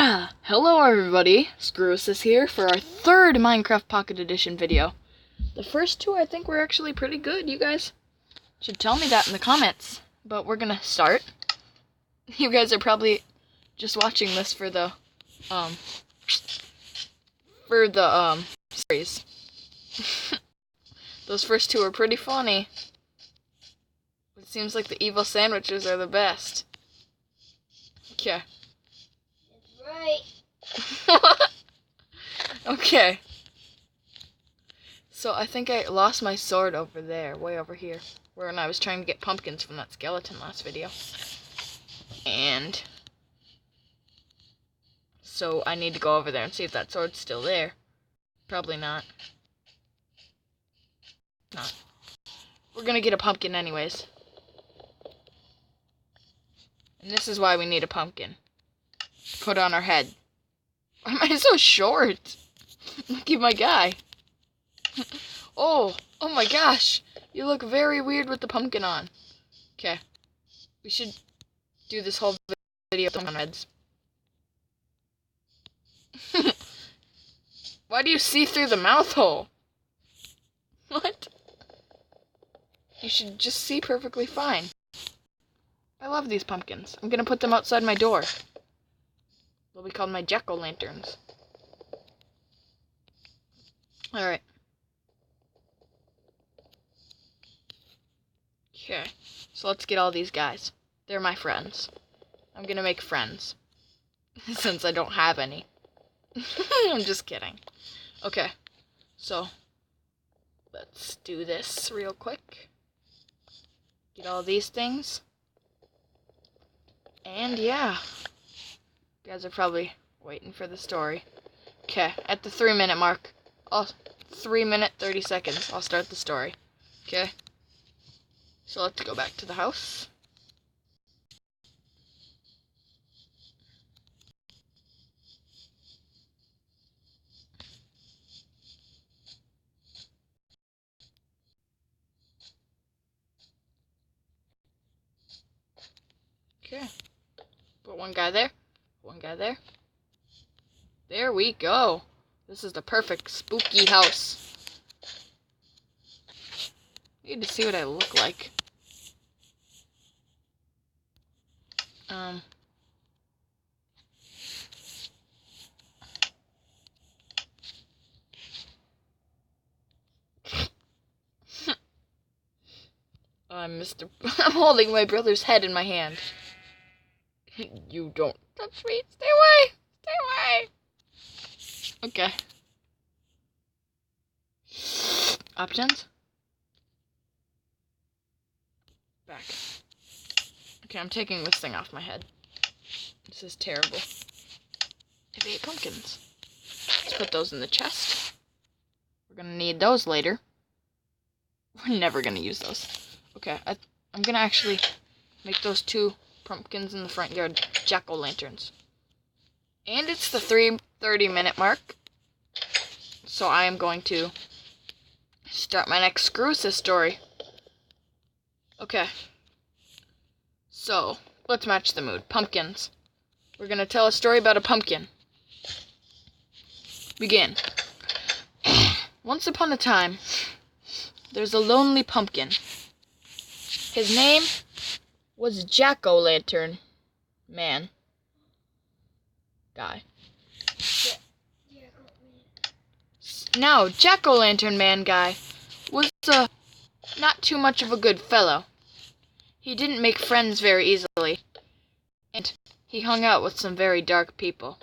Hello everybody, Scruisiss here for our third Minecraft Pocket Edition video. The first two I think were actually pretty good. You guys should tell me that in the comments. But we're gonna start. You guys are probably just watching this for the series. Those first two are pretty funny. It seems like the evil sandwiches are the best. Okay. Right. Okay. So I think I lost my sword over there, way over here, when I was trying to get pumpkins from that skeleton last video. And so I need to go over there and see if that sword's still there. Probably not. Not. We're gonna get a pumpkin anyways. And this is why we need a pumpkin. Put on our head. Why am I so short? Look at my guy. Oh my gosh. You look very weird with the pumpkin on. Okay. We should do this whole video on heads. Why do you see through the mouth hole? What? You should just see perfectly fine. I love these pumpkins. I'm gonna put them outside my door. They'll be called my jack-o'-lanterns. Alright. Okay. So let's get all these guys. They're my friends. I'm gonna make friends. Since I don't have any. I'm just kidding. Okay. So, let's do this real quick. Get all these things. And yeah. You guys are probably waiting for the story. Okay, at the 3-minute mark. 3 minute 30 seconds. I'll start the story. Okay. So let's go back to the house. Okay. Put one guy there. One guy there. There we go. This is the perfect spooky house. You need to see what I look like. I'm holding my brother's head in my hand. You don't touch me. Stay away. Stay away. Okay. Options. Back. Okay, I'm taking this thing off my head. This is terrible. I have 8 pumpkins. Let's put those in the chest. We're gonna need those later. We're never gonna use those. Okay, I'm gonna actually make those 2 pumpkins in the front yard jack-o'-lanterns. And it's the 3:30-minute mark. So I am going to start my next Scruisiss story. Okay. So, let's match the mood. Pumpkins. We're gonna tell a story about a pumpkin. Begin. Once upon a time, there's a lonely pumpkin. His name was Jack-o'-lantern Man. Guy. Now, Jack-o'-lantern Man Guy was not too much of a good fellow. He didn't make friends very easily, and he hung out with some very dark people.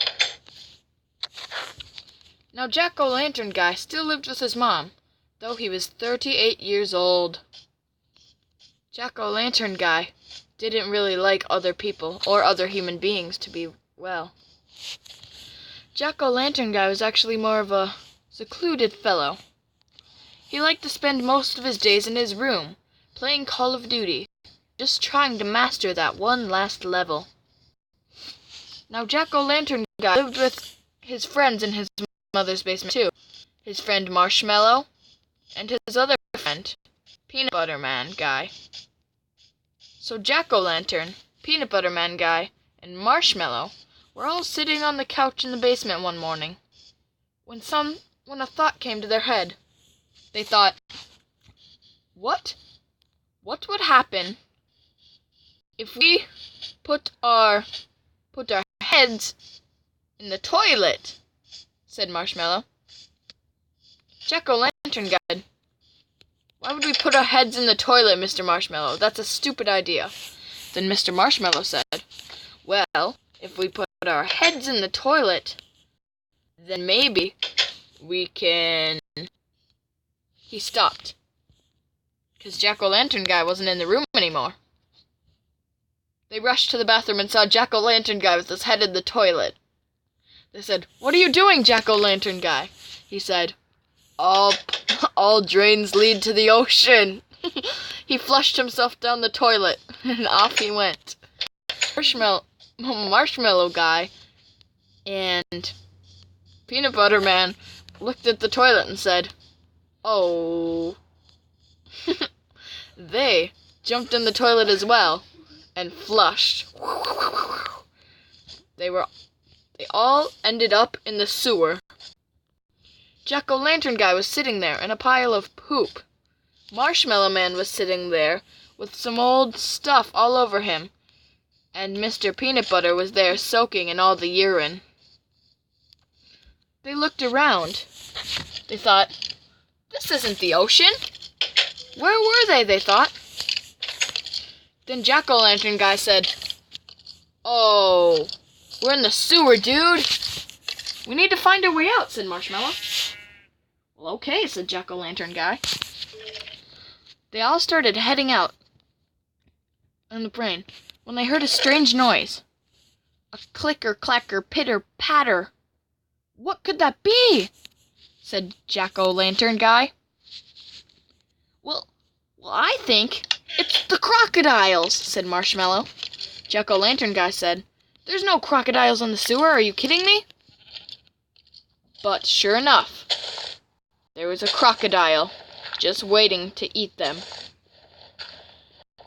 Now, Jack-o'-lantern Guy still lived with his mom, though he was 38 years old. Jack-o'-lantern Guy didn't really like other people or other human beings to be well. Jack-o'-lantern Guy was actually more of a secluded fellow. He liked to spend most of his days in his room, playing Call of Duty, just trying to master that one last level. Now, Jack-o'-lantern Guy lived with his friends in his mother's basement too. His friend Marshmallow, and his other friend, Peanut Butter Man Guy. So Jack-o'-lantern, Peanut Butter Man Guy, and Marshmallow were all sitting on the couch in the basement one morning, when a thought came to their head. They thought, what would happen if we put our heads in the toilet? Said Marshmallow. Jack-o'-lantern guy, why would we put our heads in the toilet, Mr. Marshmallow? That's a stupid idea. Then Mr. Marshmallow said, well, if we put our heads in the toilet, then maybe we can... He stopped, because Jack-o'-lantern guy wasn't in the room anymore. They rushed to the bathroom and saw Jack-o'-lantern guy with his head in the toilet. They said, what are you doing, Jack-o'-lantern guy? He said, all drains lead to the ocean. He flushed himself down the toilet, and off he went. Marshmallow guy and Peanut Butter Man looked at the toilet and said, oh. They jumped in the toilet as well and flushed. They all ended up in the sewer. Jack-o'-lantern guy was sitting there in a pile of poop. Marshmallow Man was sitting there with some old stuff all over him, and Mr. Peanut Butter was there soaking in all the urine. They looked around. They thought, this isn't the ocean. Where were they thought. Then Jack-o'-lantern guy said, oh, we're in the sewer, dude. We need to find a way out, said Marshmallow. Well, okay, said Jack-o'-lantern guy. They all started heading out on the brain when they heard a strange noise. A clicker, clacker, pitter, patter. What could that be? Said Jack-o'-lantern guy. Well, I think it's the crocodiles, said Marshmallow. Jack-o'-lantern guy said, there's no crocodiles in the sewer, are you kidding me? But sure enough, there was a crocodile just waiting to eat them.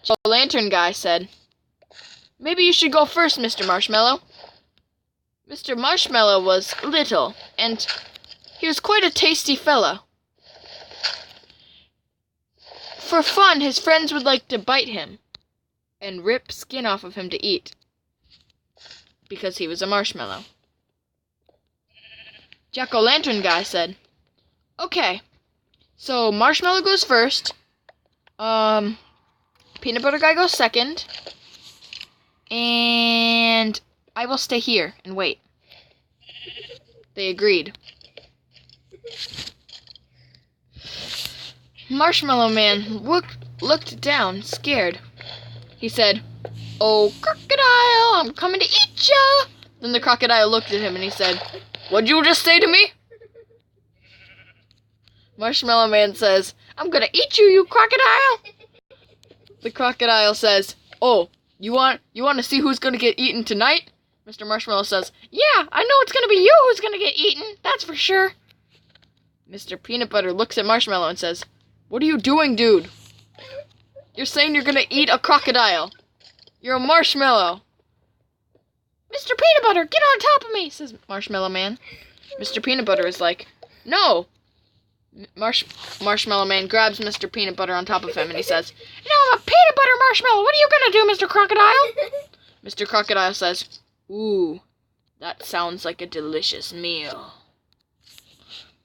Jack-o'-lantern guy said, maybe you should go first, Mr. Marshmallow. Mr. Marshmallow was little, and he was quite a tasty fellow. For fun, his friends would like to bite him and rip skin off of him to eat, because he was a marshmallow. Jack-o'-lantern guy said, okay, so Marshmallow goes first, Peanut Butter guy goes second, and I will stay here and wait. They agreed. Marshmallow Man looked down, scared. He said, oh, crocodile, I'm coming to eat ya! Then the crocodile looked at him and he said, what'd you just say to me? Marshmallow Man says, I'm gonna eat you, you crocodile! The crocodile says, oh, you want to see who's gonna get eaten tonight? Mr. Marshmallow says, yeah, I know it's gonna be you who's gonna get eaten, that's for sure. Mr. Peanut Butter looks at Marshmallow and says, what are you doing, dude? You're saying you're gonna eat a crocodile. You're a marshmallow. Mr. Peanut Butter, get on top of me, says Marshmallow Man. Mr. Peanut Butter is like, no. Marshmallow Man grabs Mr. Peanut Butter on top of him and he says, no, I'm a peanut butter marshmallow. What are you gonna do, Mr. Crocodile? Mr. Crocodile says, ooh, that sounds like a delicious meal.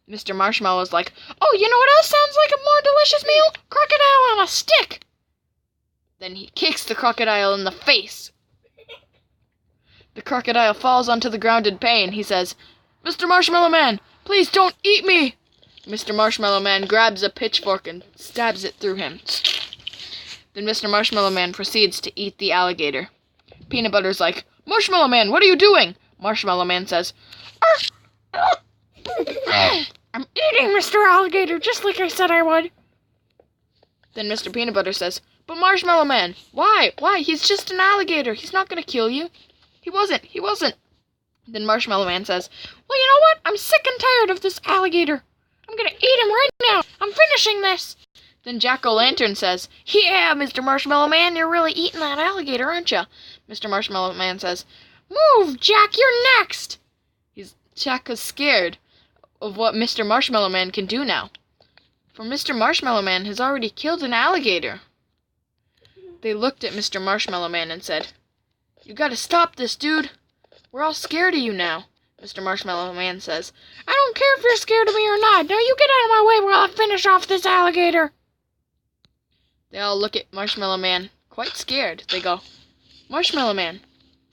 Mr. Marshmallow is like, oh, you know what else sounds like a more delicious meal? Crocodile on a stick. Then he kicks the crocodile in the face. The crocodile falls onto the ground in pain. He says, Mr. Marshmallow Man, please don't eat me. Mr. Marshmallow Man grabs a pitchfork and stabs it through him. Then Mr. Marshmallow Man proceeds to eat the alligator. Peanut Butter's like, Marshmallow Man, what are you doing? Marshmallow Man says, I'm eating Mr. Alligator, just like I said I would. Then Mr. Peanut Butter says, but Marshmallow Man, why? Why? He's just an alligator. He's not going to kill you. He wasn't. Then Marshmallow Man says, well, you know what? I'm sick and tired of this alligator. I'm going to eat him right now. I'm finishing this. Then Jack-o'-lantern says, yeah, Mr. Marshmallow Man, you're really eating that alligator, aren't you? Mr. Marshmallow Man says, Move, Jack, you're next! Jack is scared of what Mr. Marshmallow Man can do now. For Mr. Marshmallow Man has already killed an alligator. They looked at Mr. Marshmallow Man and said, "You gotta stop this, dude. We're all scared of you now." Mr. Marshmallow Man says, "I don't care if you're scared of me or not. Now you get out of my way while I finish off this alligator." They all look at Marshmallow Man, quite scared. They go, "Marshmallow Man,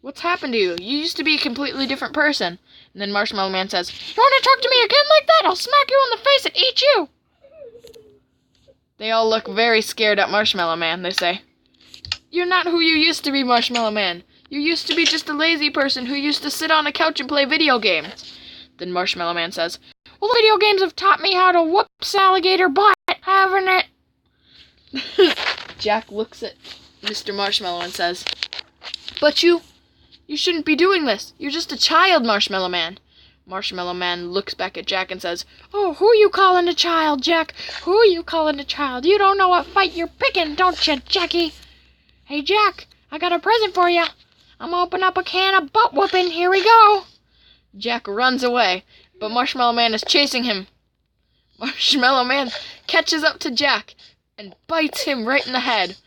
what's happened to you? You used to be a completely different person." And then Marshmallow Man says, "You want to talk to me again like that? I'll smack you in the face and eat you." They all look very scared at Marshmallow Man. They say, "You're not who you used to be, Marshmallow Man. You used to be just a lazy person who used to sit on a couch and play video games." Then Marshmallow Man says, "Well, the video games have taught me how to whoop alligator butt, haven't it?" Jack looks at Mr. Marshmallow and says, "But you shouldn't be doing this. You're just a child, Marshmallow Man." Marshmallow Man looks back at Jack and says, "Oh, who you calling a child, Jack? Who you calling a child? You don't know what fight you're picking, don't you, Jackie? Hey, Jack, I got a present for you. I'm opening up a can of butt whooping. Here we go." Jack runs away, but Marshmallow Man is chasing him. Marshmallow Man catches up to Jack and bites him right in the head.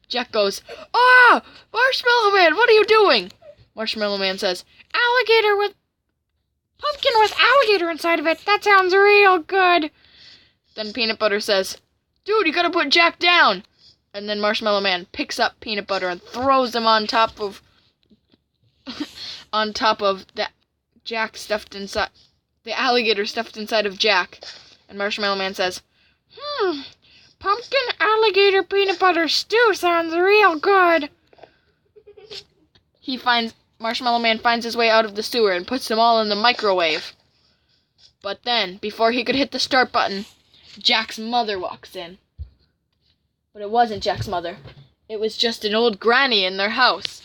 Jack goes, "Ah! Marshmallow Man, what are you doing?" Marshmallow Man says, "Alligator with pumpkin with alligator inside of it. That sounds real good." Then Peanut Butter says, "Dude, you gotta put Jack down." And then Marshmallow Man picks up Peanut Butter and throws him on top of the Jack stuffed inside, the alligator stuffed inside of Jack. And Marshmallow Man says, "Pumpkin alligator peanut butter stew sounds real good." Marshmallow Man finds his way out of the sewer and puts them all in the microwave. But then, before he could hit the start button, Jack's mother walks in. But it wasn't Jack's mother. It was just an old granny in their house.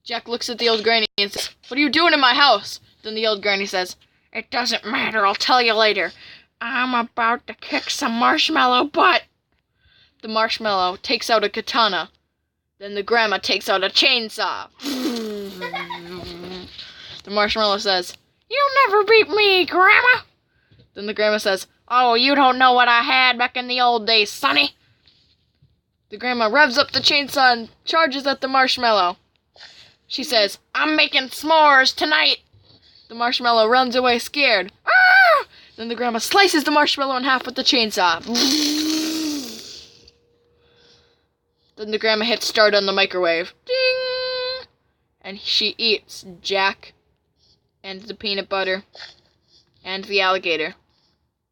Jack looks at the old granny and says, "What are you doing in my house?" Then the old granny says, "It doesn't matter, I'll tell you later. I'm about to kick some marshmallow butt." The marshmallow takes out a katana. Then the grandma takes out a chainsaw. The marshmallow says, "You'll never beat me, Grandma." Then the grandma says, "Oh, you don't know what I had back in the old days, sonny." The grandma revs up the chainsaw and charges at the marshmallow. She says, "I'm making s'mores tonight." The marshmallow runs away scared. "Ah!" Then the grandma slices the marshmallow in half with the chainsaw. Then the grandma hits start on the microwave. Ding! And she eats Jack and the peanut butter and the alligator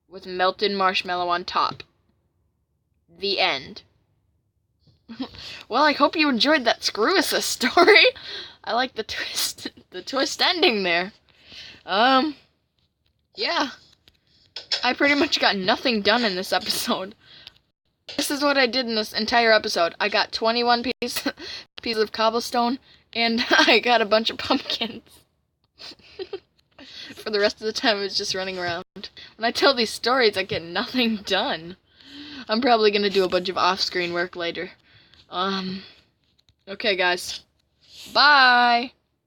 with melted marshmallow on top. The end. Well, I hope you enjoyed that Scruisiss story. I like the twist ending there. Yeah. I pretty much got nothing done in this episode. This is what I did in this entire episode. I got 21 pieces of cobblestone, and I got a bunch of pumpkins. For the rest of the time, I was just running around. When I tell these stories, I get nothing done. I'm probably going to do a bunch of off-screen work later. Okay, guys. Bye!